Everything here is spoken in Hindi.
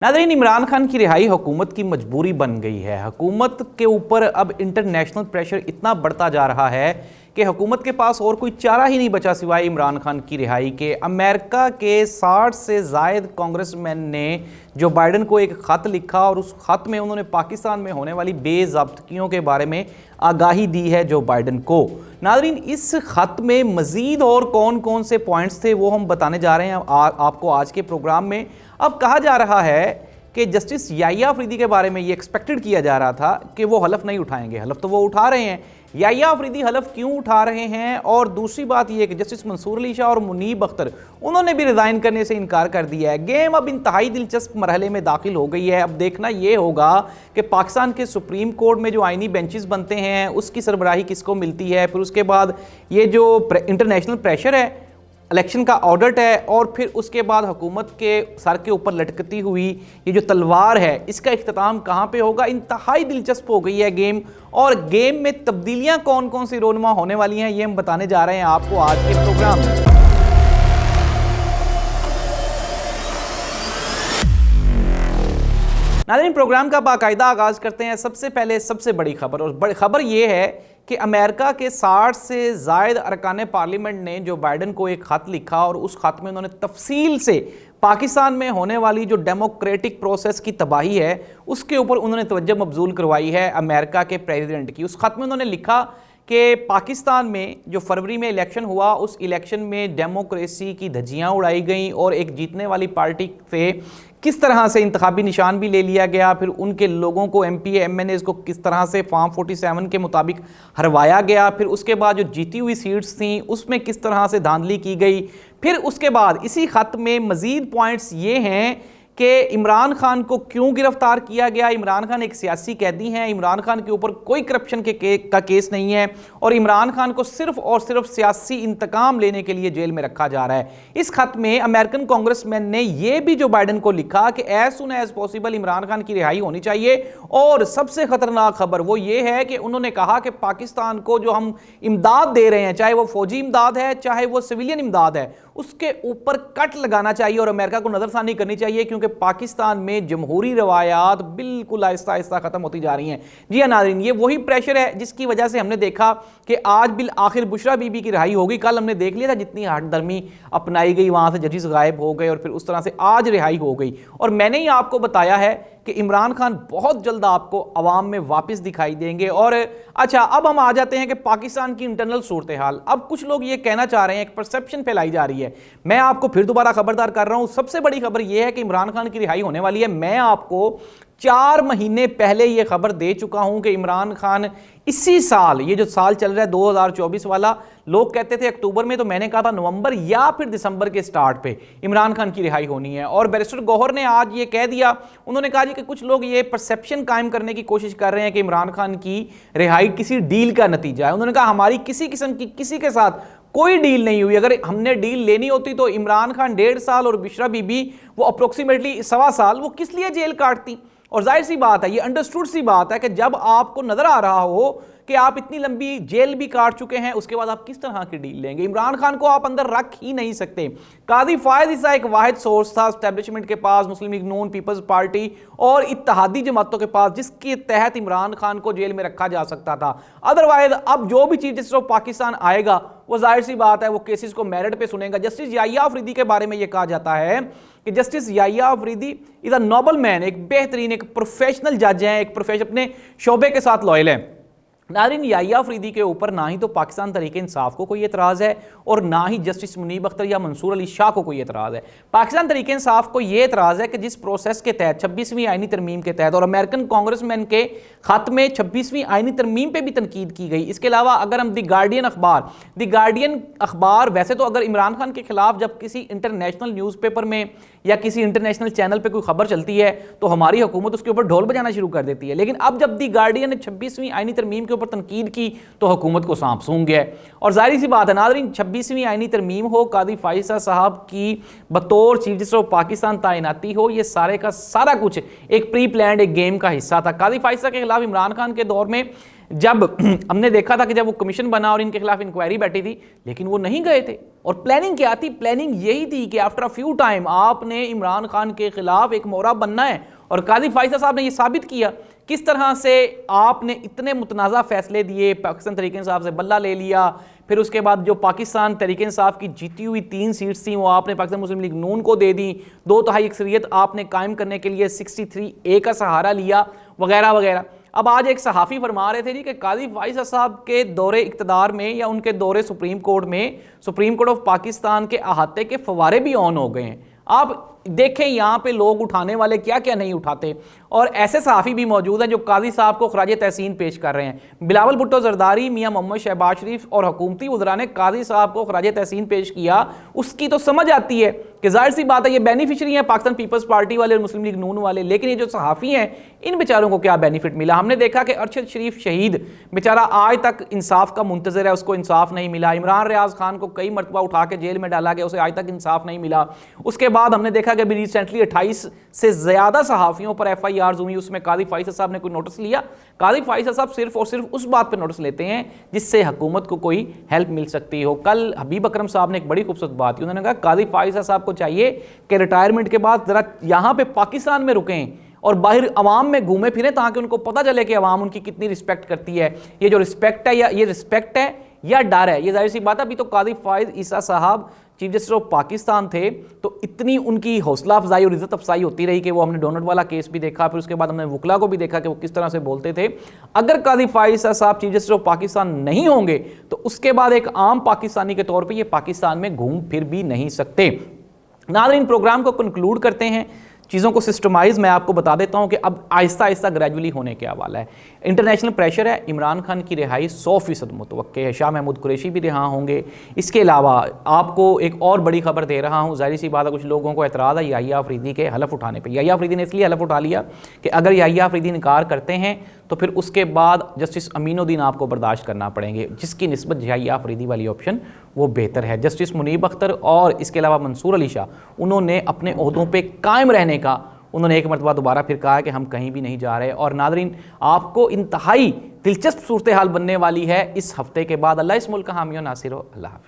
नाज़रीन, इमरान खान की रिहाई हुकूमत की मजबूरी बन गई है। हुकूमत के ऊपर अब इंटरनेशनल प्रेशर इतना बढ़ता जा रहा है कि हुकूमत के पास और कोई चारा ही नहीं बचा सिवाय इमरान खान की रिहाई के। अमेरिका के 60 से ज़ायद कांग्रेसमैन ने जो बाइडन को एक ख़त लिखा और उस ख़त में उन्होंने पाकिस्तान में होने वाली बेज़ाब्तगियों के बारे में आगाही दी है जो बाइडन को। नाज़रीन, इस ख़त में मज़ीद और कौन कौन से पॉइंट्स थे वो हम बताने जा रहे हैं आपको आज के प्रोग्राम में। अब कहा जा रहा है कि जस्टिस याहिया अफरीदी के बारे में ये एक्सपेक्टेड किया जा रहा था कि वो हलफ नहीं उठाएंगे। हलफ तो वो उठा रहे हैं। याहिया अफरीदी हलफ क्यों उठा रहे हैं? और दूसरी बात यह कि जस्टिस मंसूर अली शाह और मुनीब अख्तर उन्होंने भी रिज़ाइन करने से इनकार कर दिया है। गेम अब इंतहाई दिलचस्प मरहले में दाखिल हो गई है। अब देखना ये होगा कि पाकिस्तान के सुप्रीम कोर्ट में जो आइनी बेंचेस बनते हैं उसकी सरबराही किसको मिलती है। फिर उसके बाद ये जो इंटरनेशनल प्रेशर है, इलेक्शन का ऑडिट है, और फिर उसके बाद हुकूमत के सर के ऊपर लटकती हुई ये जो तलवार है इसका इख्तिताम कहाँ पे होगा। इंतहाई दिलचस्प हो गई है गेम, और गेम में तब्दीलियाँ कौन कौन सी रोनुमा होने वाली हैं ये हम बताने जा रहे हैं आपको आज के प्रोग्राम में। नाज़रीन, प्रोग्राम का बाकायदा आगाज़ करते हैं। सबसे पहले सबसे बड़ी खबर, और बड़ी खबर यह है कि अमेरिका के 60 से ज़ायद अरकान पार्लियामेंट ने जो बाइडन को एक ख़त लिखा और उस ख़त में उन्होंने तफसील से पाकिस्तान में होने वाली जो डेमोक्रेटिक प्रोसेस की तबाही है उसके ऊपर उन्होंने तवज्जो मबजूल करवाई है अमेरिका के प्रेसिडेंट की। उस ख़त में उन्होंने लिखा कि पाकिस्तान में जो फरवरी में इलेक्शन हुआ उस इलेक्शन में डेमोक्रेसी की धज्जियाँ उड़ाई गई और एक जीतने वाली पार्टी से किस तरह से इंतखाबी निशान भी ले लिया गया। फिर उनके लोगों को एमपीए एमएनएस को किस तरह से फॉर्म 47 के मुताबिक हरवाया गया। फिर उसके बाद जो जीती हुई सीट्स थी उसमें किस तरह से धांधली की गई। फिर उसके बाद इसी खत में मज़ीद पॉइंट्स ये हैं कि इमरान खान को क्यों गिरफ्तार किया गया। इमरान खान एक सियासी कैदी हैं, इमरान खान के ऊपर कोई करप्शन का केस नहीं है, और इमरान खान को सिर्फ और सिर्फ सियासी इंतकाम लेने के लिए जेल में रखा जा रहा है। इस खत में अमेरिकन कांग्रेसमैन ने यह भी जो बाइडन को लिखा कि as soon as possible Imran Khan की रिहाई होनी चाहिए। और सबसे खतरनाक खबर वो ये है कि उन्होंने कहा कि पाकिस्तान को जो हम इमदाद दे रहे हैं, चाहे वो फौजी इमदाद है चाहे वो सिविलियन इमदाद है, उसके ऊपर कट लगाना चाहिए और अमेरिका को नजरसानी करनी चाहिए, क्योंकि पाकिस्तान में जमहूरी रवायात बिल्कुल आहिस्ता आहिस्ता खत्म होती जा रही हैं। जी हाँ नाज़रीन, ये वही प्रेशर है जिसकी वजह से हमने देखा कि आज बिल आखिर बुशरा बीबी की रिहाई होगी। कल हमने देख लिया था जितनी हठधर्मी अपनाई गई, वहां से जजेस गायब हो गए और फिर उस तरह से आज रिहाई हो गई। और मैंने ही आपको बताया है कि इमरान खान बहुत जल्द आपको अवाम में वापस दिखाई देंगे। और अच्छा, अब हम आ जाते हैं कि पाकिस्तान की इंटरनल सूरत हाल। अब कुछ लोग ये कहना चाह रहे हैं, एक परसेप्शन फैलाई जा रही है। मैं आपको फिर दोबारा खबरदार कर रहा हूं, सबसे बड़ी खबर यह है कि इमरान खान की रिहाई होने वाली है। मैं आपको 4 महीने पहले यह खबर दे चुका हूं कि इमरान खान इसी साल, ये जो साल चल रहा है 2024 वाला, लोग कहते थे अक्टूबर में, तो मैंने कहा था नवंबर या फिर दिसंबर के स्टार्ट पे इमरान खान की रिहाई होनी है। और बैरिस्टर गौहर ने आज ये कह दिया, उन्होंने कहा जी कि कुछ लोग ये परसेप्शन कायम करने की कोशिश कर रहे हैं कि इमरान खान की रिहाई किसी डील का नतीजा है। उन्होंने कहा हमारी किसी किस्म की किसी के साथ कोई डील नहीं हुई। अगर हमने डील लेनी होती तो इमरान खान 1.5 साल और बुशरा बीबी वो अप्रोक्सीमेटली 1.25 साल वो किस लिए जेल काटती। और जाहिर सी बात है, ये अंडरस्टूड सी बात है कि जब आपको नजर आ रहा हो कि आप इतनी लंबी जेल भी काट चुके हैं, उसके बाद आप किस तरह की डील लेंगे। इमरान खान को आप अंदर रख ही नहीं सकते। कादी फायद ईसा एक वाहिद सोर्स था एस्टेब्लिशमेंट के पास, मुस्लिम लीग नून, पीपल्स पार्टी और इत्तेहादी जमातों के पास, जिसके तहत इमरान खान को जेल में रखा जा सकता था। अदरवाइज अब जो भी चीफ जस्टिस ऑफ पाकिस्तान आएगा वो जाहिर सी बात है वो केसेस को मेरिट पे सुनेगा। जस्टिस याहिया अफरीदी के बारे में यह कहा जाता है कि justice Yahya Afridi is a noble man, एक बेहतरीन, एक प्रोफेशनल जज हैं, एक प्रोफेशनल अपने शोबे के साथ लॉयल हैं। नाज़रीन, याहिया अफरीदी के ऊपर ना ही तो पाकिस्तान तहरीक इंसाफ को कोई एतराज़ है और ना ही जस्टिस मुनीब अख्तर या मंसूर अली शाह को कोई एतराज़ है। पाकिस्तान तहरीक इंसाफ को यह एतराज़ है कि जिस प्रोसेस के तहत 26वीं आईनी तरमीम के तहत, और अमेरिकन कांग्रेसमैन के खत में 26वीं आईनी तरमीम पे भी तनकीद की गई। इसके अलावा अगर हम द गार्डियन अखबार वैसे तो अगर इमरान खान के खिलाफ जब किसी इंटरनेशनल न्यूज़पेपर में या किसी इंटरनेशनल चैनल पे कोई खबर चलती है तो हमारी हुकूमत उसके ऊपर ढोल बजाना शुरू कर देती है, लेकिन अब जब द गार्डियन ने 26वीं आईनी तरमीम के ऊपर तनकीद की तो हुकूमत को सांप सूंघ गया। और जाहिर सी बात है नाज़रीन, 26वीं आईनी तरमीम हो, कादी फाइसा साहब की बतौर चीफ जस्टिस ऑफ पाकिस्तान तैनाती हो, ये सारे का सारा कुछ एक प्री प्लान्ड एक गेम का हिस्सा था। कादी फाइसा के खिलाफ इमरान खान के दौर में जब हमने देखा था कि जब वो कमीशन बना और इनके खिलाफ इंक्वायरी बैठी थी, लेकिन वो नहीं गए थे। और प्लानिंग क्या थी? प्लानिंग यही थी कि आफ्टर अ फ्यू टाइम आपने इमरान खान के खिलाफ एक मोहरा बनना है। और काजी फाइजा साहब ने ये साबित किया किस तरह से आपने इतने मुतनाज़ा फैसले दिए, पाकिस्तान तहरीक इंसाफ से बल्ला ले लिया, फिर उसके बाद जो पाकिस्तान तहरीक इंसाफ की जीती हुई 3 सीट्स थी वो आपने पाकिस्तान मुस्लिम लीग नून को दे दी, 2/3 अक्सरियत आपने कायम करने के लिए 63A का सहारा लिया, वगैरह वगैरह। अब आज एक सहाफ़ी फरमा रहे थे जी कि काजी फाइजा साहब के दौरे इक़्तिदार में या उनके दौरे सुप्रीम कोर्ट में सुप्रीम कोर्ट ऑफ पाकिस्तान के अहाते के फवारे भी ऑन हो गए हैं। आप देखें यहाँ पे लोग उठाने वाले क्या क्या नहीं उठाते। और ऐसे सहाफ़ी भी मौजूद हैं जो काजी साहब को खराज तहसीन पेश कर रहे हैं। बिलावल भुट्टो जरदारी, मियाँ मोहम्मद शहबाज शरीफ और हुकूमती वज़रा ने काजी साहब को खराज तहसीन पेश किया। उसकी तो समझ आती है कि जाहिर सी बात है ये बेनिफिशरी हैं पाकिस्तान पीपल्स पार्टी वाले और मुस्लिम लीग नून वाले, लेकिन ये जो सहाफ़ी हैं इन बेचारों को क्या बेनिफिट मिला? हमने देखा कि अरशद शरीफ शहीद बेचारा आज तक इंसाफ का मुंतज़िर है, उसको इंसाफ नहीं मिला। इमरान रियाज खान को कई मरतबा उठा के जेल में डाला गया, उसे आज तक इंसाफ नहीं मिला। उसके बाद हमने देखा कि अभी रिसेंटली 28 से ज़्यादा सहाफ़ियों पर FIRs हुई, उसमें काजी फाइजा साहब ने कोई नोटिस लिया? काजी फाइजा साहब सिर्फ और सिर्फ उस बात पर नोटिस लेते हैं जिससे हुकूमत को कोई हेल्प मिल सकती हो। कल हबीब अकरम साहब ने एक बड़ी खूबसूरत बात की, उन्होंने कहा काजी फाइजा साहब को चाहिए कि रिटायरमेंट के बाद ज़रा यहाँ पे पाकिस्तान में रुकें और बाहर अवाम में घूमे फिरें ताकि उनको पता चले कि अवाम उनकी कितनी रिस्पेक्ट करती है। ये जो रिस्पेक्ट है, या ये रिस्पेक्ट है या डर है? ये जाहिर सी बात है। अभी तो काजी फाइज ईसा साहब चीफ जस्टिस ऑफ पाकिस्तान थे तो इतनी उनकी हौसला अफजाई और इज़्ज़त अफजाई होती रही कि वो हमने डोनट वाला केस भी देखा, फिर उसके बाद हमने वकला को भी देखा कि वो किस तरह से बोलते थे। अगर काजी फाइज साहब चीफ जस्टिस ऑफ पाकिस्तान नहीं होंगे तो उसके बाद एक आम पाकिस्तानी के तौर पर ये पाकिस्तान में घूम फिर भी नहीं सकते। नाज़रीन, प्रोग्राम को कंक्लूड करते हैं। चीज़ों को सिस्टमाइज़ मैं आपको बता देता हूं कि अब आहिस्ता आहिस्ता ग्रेजुअली होने के हवाला है। इंटरनेशनल प्रेशर है, इमरान खान की रिहाई 100% मुतवक्के है, शाह महमूद कुरैशी भी रिहा होंगे। इसके अलावा आपको एक और बड़ी खबर दे रहा हूं। ज़ाहिर सी बात है कुछ लोगों को एतराज़ है याहिया अफरीदी के हलफ उठाने पर। याहिया अफरीदी ने इसलिए हलफ उठा लिया कि अगर याहिया अफरीदी इनकार करते हैं तो फिर उसके बाद जस्टिस अमीनुद्दीन आपको बर्दाश्त करना पड़ेंगे, जिसकी निस्बत याहिया अफरीदी वाली ऑप्शन वो बेहतर है। जस्टिस मुनीब अख्तर और इसके अलावा मंसूर अली शाह, उन्होंने अपने ओहदों पे कायम रहने का उन्होंने एक मरतबा दोबारा फिर कहा कि हम कहीं भी नहीं जा रहे। और नादरीन, आपको इंतहाई दिलचस्प सूरत हाल बनने वाली है इस हफ्ते के बाद। अल्लाह इस मुल्क का हामी और नासिर हो। अल्लाह हाफ़िज़।